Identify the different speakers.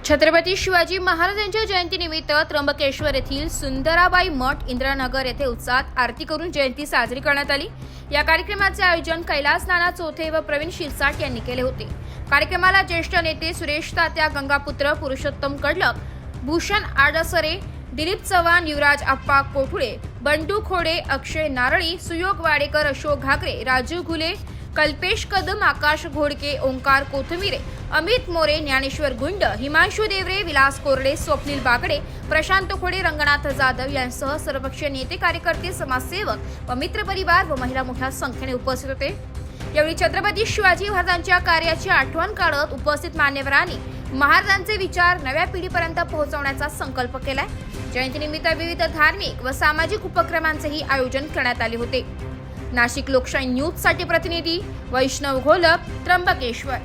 Speaker 1: छत्रपती शिवाजी महाराजांच्या जयंतीनिमित्त त्र्यंबकेश्वर येथील सुंदराबाई मठ इंद्रनगर येथे उत्साहात आरती करून जयंती साजरी करण्यात आली। या कार्यक्रमाचे आयोजन कैलास नाना चौथे व प्रवीण शिरसाट यांनी केले होते। कार्यक्रमाला ज्येष्ठ नेते सुरेश तात्या, गंगापुत्र पुरुषोत्तम कडलक, भूषण आडसरे, दिलीप चव्हाण, युवराज आप्पा कोठुळे, बंडू खोडे, अक्षय नारळी, सुयोग वाडेकर, अशोक घागरे, राजू घुले, कल्पेश कदम, आकाश घोडके, ओंकार कोथमिरे, अमित मोरे, ज्ञानेश्वर गुंड, हिमांशु देवरे, विलास कोरडे, स्वप्नील बागडे, प्रशांत खोडे, रंगनाथ जाधव यांसह सर्वपक्षीय नेते, कार्यकर्ते, समाजसेवक व मित्र परिवार व महिला मोठ्या संख्येने उपस्थित होते। यावेळी छत्रपती शिवाजी महाराजांच्या कार्याची आठवण काढत उपस्थित मान्यवरांनी महाराजांचे विचार नव्या पिढीपर्यंत पोहोचवण्याचा संकल्प केलाय। जयंतीनिमित्त विविध धार्मिक व सामाजिक उपक्रमांचेही आयोजन करण्यात आले होते। नाशिक लोकशाही न्यूज साठी प्रतिनिधी वैष्णव घोलप, त्र्यंबकेश्वर।